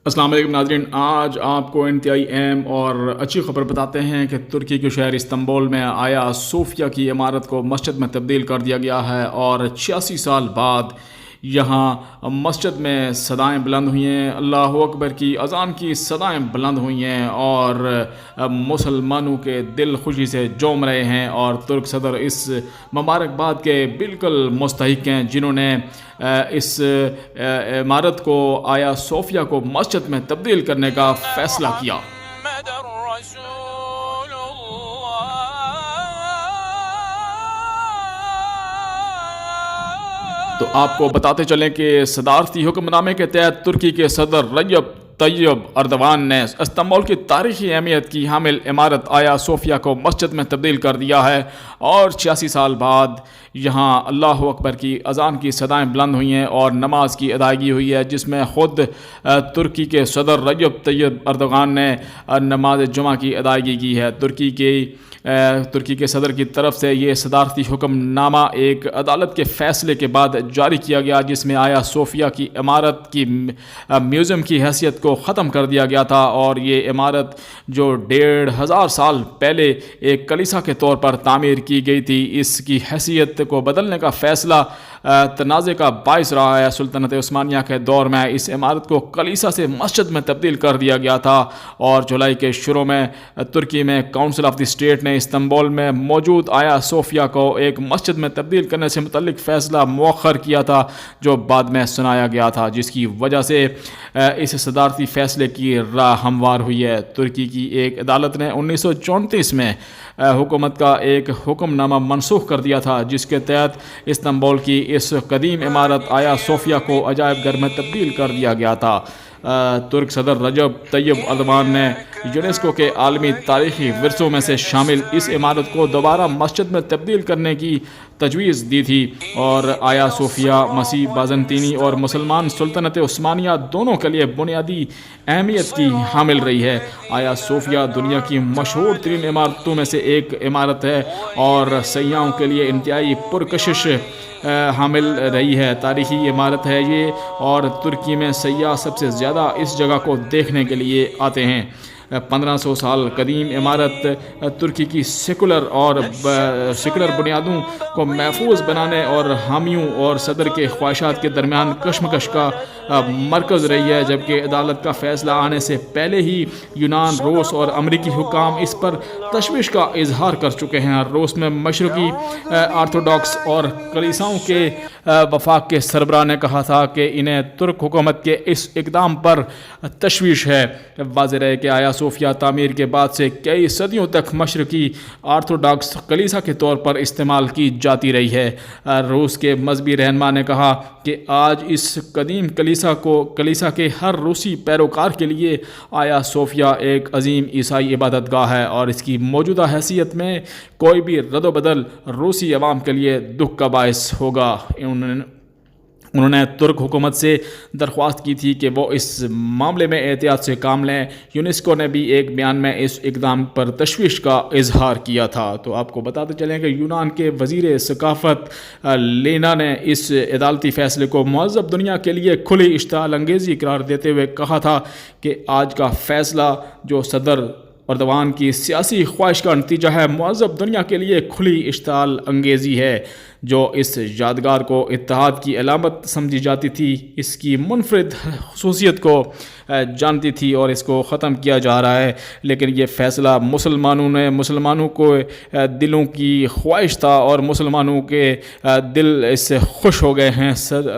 السلام علیکم ناظرین، آج آپ کو انتہائی اہم اور اچھی خبر بتاتے ہیں کہ ترکی کے شہر استنبول میں آیا صوفیہ کی عمارت کو مسجد میں تبدیل کر دیا گیا ہے اور 86 سال بعد یہاں مسجد میں صدائیں بلند ہوئی ہیں، اللہ اکبر کی اذان کی صدائیں بلند ہوئی ہیں اور مسلمانوں کے دل خوشی سے جوم رہے ہیں، اور ترک صدر اس مبارکباد کے بالکل مستحق ہیں جنہوں نے اس عمارت کو آیا صوفیہ کو مسجد میں تبدیل کرنے کا فیصلہ کیا۔ تو آپ کو بتاتے چلیں کہ صدارتی حکم نامے کے تحت ترکی کے صدر رجب طیب اردوان نے استنبول کی تاریخی اہمیت کی حامل عمارت آیا صوفیہ کو مسجد میں تبدیل کر دیا ہے، اور 86 سال بعد یہاں اللہ اکبر کی اذان کی صدائیں بلند ہوئی ہیں اور نماز کی ادائیگی ہوئی ہے، جس میں خود ترکی کے صدر رجب طیب اردوان نے نماز جمعہ کی ادائیگی کی ہے۔ ترکی کے صدر کی طرف سے یہ صدارتی حکم نامہ ایک عدالت کے فیصلے کے بعد جاری کیا گیا، جس میں آیا صوفیہ کی عمارت کی میوزیم کی حیثیت کو ختم کر دیا گیا تھا، اور یہ عمارت جو 1500 سال پہلے ایک کلیسا کے طور پر تعمیر کی گئی تھی، اس کی حیثیت کو بدلنے کا فیصلہ تنازع کا باعث رہا ہے۔ سلطنت عثمانیہ کے دور میں اس عمارت کو کلیسا سے مسجد میں تبدیل کر دیا گیا تھا، اور جولائی کے شروع میں ترکی میں کونسل آف دی اسٹیٹ نے استنبول میں موجود آیا صوفیہ کو ایک مسجد میں تبدیل کرنے سے متعلق فیصلہ مؤخر کیا تھا، جو بعد میں سنایا گیا تھا، جس کی وجہ سے اس صدارتی فیصلے کی راہ ہموار ہوئی ہے۔ ترکی کی ایک عدالت نے 1934 میں حکومت کا ایک حکم نامہ منسوخ کر دیا تھا، جس کے تحت استنبول کی اس قدیم عمارت آیا صوفیہ کو عجائب گھر میں تبدیل کر دیا گیا تھا۔ ترک صدر رجب طیب اردوان نے یونیسکو کے عالمی تاریخی ورثوں میں سے شامل اس عمارت کو دوبارہ مسجد میں تبدیل کرنے کی تجویز دی تھی، اور آیا صوفیہ مسیح بازنطینی اور مسلمان سلطنت عثمانیہ دونوں کے لیے بنیادی اہمیت کی حامل رہی ہے۔ آیا صوفیہ دنیا کی مشہور ترین عمارتوں میں سے ایک عمارت ہے اور سیاحوں کے لیے انتہائی پرکشش حامل رہی ہے۔ تاریخی عمارت ہے یہ، اور ترکی میں سیاح سب سے زیادہ اس جگہ کو دیکھنے کے لیے آتے ہیں۔ 1500 سال قدیم عمارت ترکی کی سیکولر بنیادوں کو محفوظ بنانے اور حامیوں اور صدر کے خواہشات کے درمیان کشمکش کا مرکز رہی ہے، جبکہ عدالت کا فیصلہ آنے سے پہلے ہی یونان، روس اور امریکی حکام اس پر تشویش کا اظہار کر چکے ہیں۔ روس میں مشرقی آرتھوڈاکس اور کلیساؤں کے وفاق کے سربراہ نے کہا تھا کہ انہیں ترک حکومت کے اس اقدام پر تشویش ہے۔ واضح ہے کہ آیا صوفیہ تعمیر کے بعد سے کئی صدیوں تک مشرقی آرتھوڈاکس کلیسا کے طور پر استعمال کی جاتی رہی ہے۔ روس کے مذہبی رہنما نے کہا کہ آج اس قدیم کلیسا کے ہر روسی پیروکار کے لیے آیا صوفیہ ایک عظیم عیسائی عبادت گاہ ہے، اور اس کی موجودہ حیثیت میں کوئی بھی رد و بدل روسی عوام کے لیے دکھ کا باعث ہوگا۔ انہوں نے ترک حکومت سے درخواست کی تھی کہ وہ اس معاملے میں احتیاط سے کام لیں۔ یونیسکو نے بھی ایک بیان میں اس اقدام پر تشویش کا اظہار کیا تھا۔ تو آپ کو بتاتے چلیں کہ یونان کے وزیر ثقافت لینا نے اس عدالتی فیصلے کو مہذب دنیا کے لیے کھلی اشتعال انگیزی قرار دیتے ہوئے کہا تھا کہ آج کا فیصلہ جو صدر اردوان کی سیاسی خواہش کا نتیجہ ہے، مہذب دنیا کے لیے کھلی اشتعال انگیزی ہے، جو اس یادگار کو اتحاد کی علامت سمجھی جاتی تھی، اس کی منفرد خصوصیت کو جانتی تھی، اور اس کو ختم کیا جا رہا ہے۔ لیکن یہ فیصلہ مسلمانوں کو دلوں کی خواہش تھا، اور مسلمانوں کے دل اس سے خوش ہو گئے ہیں۔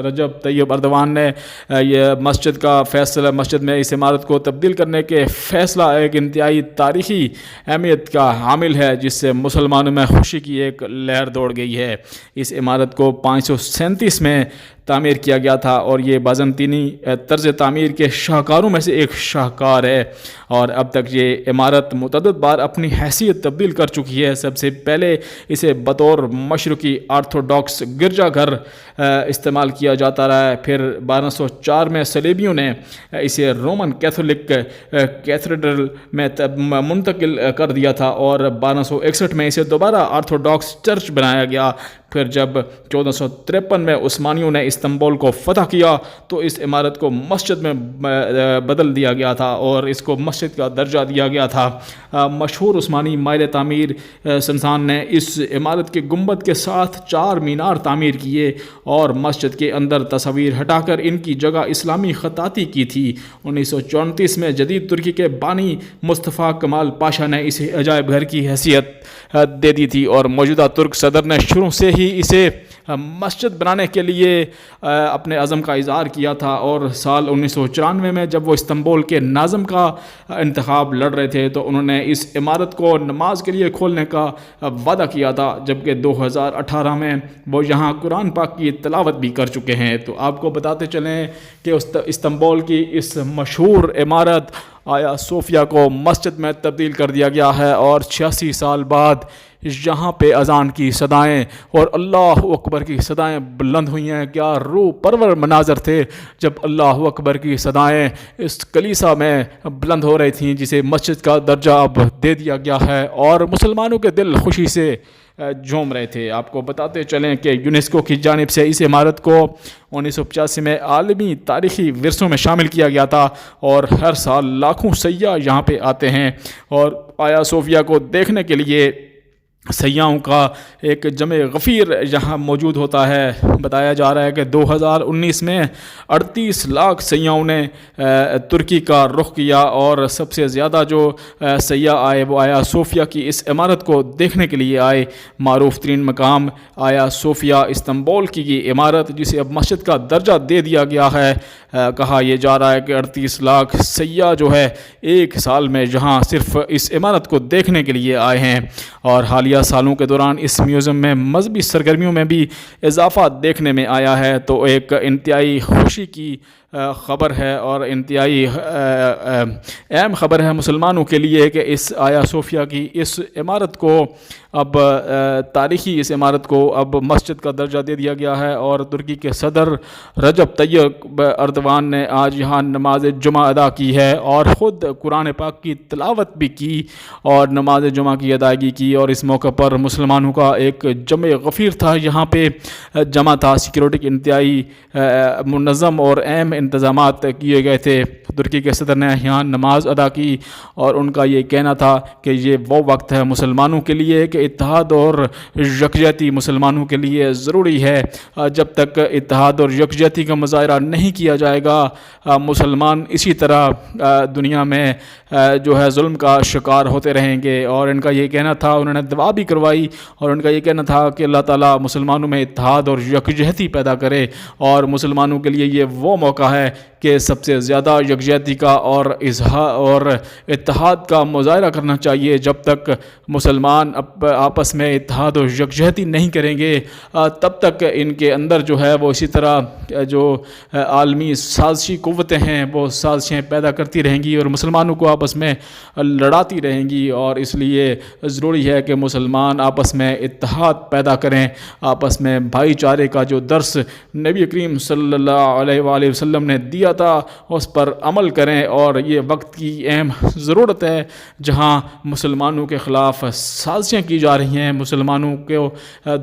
رجب طیب اردوان نے یہ مسجد میں اس عمارت کو تبدیل کرنے کے فیصلہ ایک انتہائی تاریخی اہمیت کا حامل ہے، جس سے مسلمانوں میں خوشی کی ایک لہر دوڑ گئی ہے۔ اس عمارت کو 537 میں تعمیر کیا گیا تھا، اور یہ بازنطینی طرز تعمیر کے شاہکاروں میں سے ایک شاہکار ہے، اور اب تک یہ عمارت متعدد بار اپنی حیثیت تبدیل کر چکی ہے۔ سب سے پہلے اسے بطور مشرقی آرتھوڈاکس گرجا گھر استعمال کیا جاتا رہا ہے، پھر 1204 میں صلیبیوں نے اسے رومن کیتھولک کیتھیڈرل میں منتقل کر دیا تھا، اور 1261 میں اسے دوبارہ آرتھوڈاکس چرچ بنایا گیا۔ پھر جب 1453 میں عثمانیوں نے استنبول کو فتح کیا تو اس عمارت کو مسجد میں بدل دیا گیا تھا اور اس کو مسجد کا درجہ دیا گیا تھا۔ مشہور عثمانی ماہر تعمیر سنسان نے اس عمارت کے گنبد کے ساتھ 4 مینار تعمیر کیے اور مسجد کے اندر تصاویر ہٹا کر ان کی جگہ اسلامی خطاطی کی تھی۔ 1934 میں جدید ترکی کے بانی مصطفیٰ کمال پاشا نے اسے عجائب گھر کی حیثیت دے دی تھی اور موجودہ ترک صدر نے شروع سے ہی اسے مسجد بنانے کے لیے اپنے عزم کا اظہار کیا تھا، اور سال 1994 میں جب وہ استنبول کے ناظم کا انتخاب لڑ رہے تھے تو انہوں نے اس عمارت کو نماز کے لیے کھولنے کا وعدہ کیا تھا، جبکہ 2018 میں وہ یہاں قرآن پاک کی تلاوت بھی کر چکے ہیں۔ تو آپ کو بتاتے چلیں کہ استنبول کی اس مشہور عمارت آیا صوفیہ کو مسجد میں تبدیل کر دیا گیا ہے، اور 86 سال بعد یہاں پہ اذان کی صدائیں اور اللہ اکبر کی صدائیں بلند ہوئی ہیں۔ کیا روح پرور مناظر تھے جب اللہ اکبر کی صدائیں اس کلیسا میں بلند ہو رہی تھیں، جسے مسجد کا درجہ اب دے دیا گیا ہے، اور مسلمانوں کے دل خوشی سے جھوم رہے تھے۔ آپ کو بتاتے چلیں کہ یونیسکو کی جانب سے اس عمارت کو 1985 میں عالمی تاریخی ورثوں میں شامل کیا گیا تھا، اور ہر سال لاکھوں سیاح یہاں پہ آتے ہیں، اور آیا صوفیہ کو دیکھنے کے لیے سیاحوں کا ایک جمع غفیر یہاں موجود ہوتا ہے۔ بتایا جا رہا ہے کہ 2019 میں 38 لاکھ سیاحوں نے ترکی کا رخ کیا، اور سب سے زیادہ جو سیاح آئے وہ آیا صوفیہ کی اس عمارت کو دیکھنے کے لیے آئے۔ معروف ترین مقام آیا صوفیہ استنبول کی یہ عمارت، جسے اب مسجد کا درجہ دے دیا گیا ہے، کہا یہ جا رہا ہے کہ 38 لاکھ سیاح جو ہے ایک سال میں یہاں صرف اس عمارت کو دیکھنے کے لیے آئے ہیں۔ اور حالیہ سالوں کے دوران اس میوزیم میں مذہبی سرگرمیوں میں بھی اضافہ دیکھنے میں آیا ہے، تو ایک انتہائی خوشی کی خبر ہے اور انتہائی اہم خبر ہے مسلمانوں کے لیے کہ اس آیا صوفیہ کی اس عمارت کو اب تاریخی اس عمارت کو اب مسجد کا درجہ دے دیا گیا ہے، اور ترکی کے صدر رجب طیب اردوان نے آج یہاں نماز جمعہ ادا کی ہے، اور خود قرآن پاک کی تلاوت بھی کی اور نماز جمعہ کی ادائیگی کی، اور اس موقع پر مسلمانوں کا ایک جمع غفیر تھا، یہاں پہ جمع تھا۔ سیکیورٹی کے انتہائی منظم اور اہم انتظامات کیے گئے تھے۔ ترکی کے صدر نے یہاں نماز ادا کی، اور ان کا یہ کہنا تھا کہ یہ وہ وقت ہے مسلمانوں کے لیے کہ اتحاد اور یکجہتی مسلمانوں کے لیے ضروری ہے۔ جب تک اتحاد اور یکجہتی کا مظاہرہ نہیں کیا جائے گا، مسلمان اسی طرح دنیا میں جو ہے ظلم کا شکار ہوتے رہیں گے۔ اور ان کا یہ کہنا تھا، انہوں نے دعا بھی کروائی، اور ان کا یہ کہنا تھا کہ اللہ تعالیٰ مسلمانوں میں اتحاد اور یکجہتی پیدا کرے، اور مسلمانوں کے لیے یہ وہ موقع ہے کہ سب سے زیادہ یکجہتی کا اور اتحاد کا مظاہرہ کرنا چاہیے۔ جب تک مسلمان آپس میں اتحاد اور یکجہتی نہیں کریں گے، تب تک ان کے اندر جو ہے وہ اسی طرح جو عالمی سازشی قوتیں ہیں وہ سازشیں پیدا کرتی رہیں گی اور مسلمانوں کو آپس میں لڑاتی رہیں گی۔ اور اس لیے ضروری ہے کہ مسلمان آپس میں اتحاد پیدا کریں، آپس میں بھائی چارے کا جو درس نبی کریم صلی اللہ علیہ وآلہ وسلم نے دیا تھا اس پر عمل کریں۔ اور یہ وقت کی اہم ضرورت ہے جہاں مسلمانوں کے خلاف سازشیں کی جا رہی ہیں، مسلمانوں کو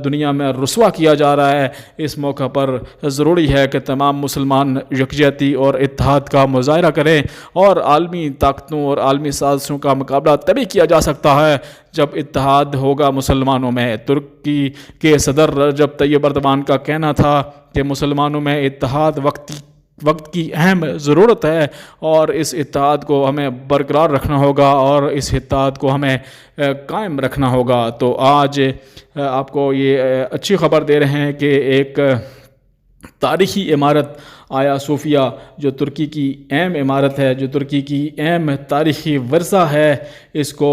دنیا میں رسوا کیا جا رہا ہے۔ اس موقع پر ضروری ہے کہ تمام مسلمان یکجہتی اور اتحاد کا مظاہرہ کریں، اور عالمی طاقتوں اور عالمی سازشوں کا مقابلہ تبھی کیا جا سکتا ہے جب اتحاد ہوگا مسلمانوں میں۔ ترکی کے صدر رجب طیب اردوان کا کہنا تھا کہ مسلمانوں میں اتحاد وقت کی اہم ضرورت ہے، اور اس اتحاد کو ہمیں برقرار رکھنا ہوگا اور اس اتحاد کو ہمیں قائم رکھنا ہوگا۔ تو آج آپ کو یہ اچھی خبر دے رہے ہیں کہ ایک تاریخی عمارت آیا صوفیہ جو ترکی کی اہم عمارت ہے، جو ترکی کی اہم تاریخی ورثہ ہے، اس کو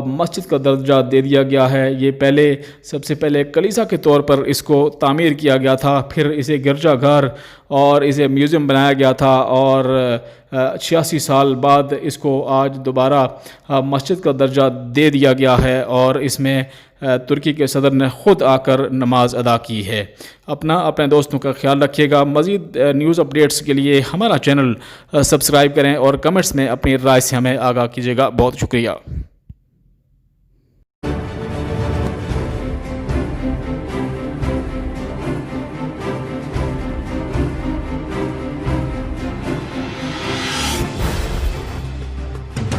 مسجد کا درجہ دے دیا گیا ہے۔ یہ سب سے پہلے کلیسا کے طور پر اس کو تعمیر کیا گیا تھا، پھر اسے گرجا گھر اور اسے میوزیم بنایا گیا تھا، اور 86 سال بعد اس کو آج دوبارہ مسجد کا درجہ دے دیا گیا ہے، اور اس میں ترکی کے صدر نے خود آ کر نماز ادا کی ہے۔ اپنے دوستوں کا خیال رکھیے گا۔ مزید نیوز اپڈیٹس کے لیے ہمارا چینل سبسکرائب کریں اور کمنٹس میں اپنی رائے سے ہمیں آگاہ کیجیے گا۔ بہت شکریہ۔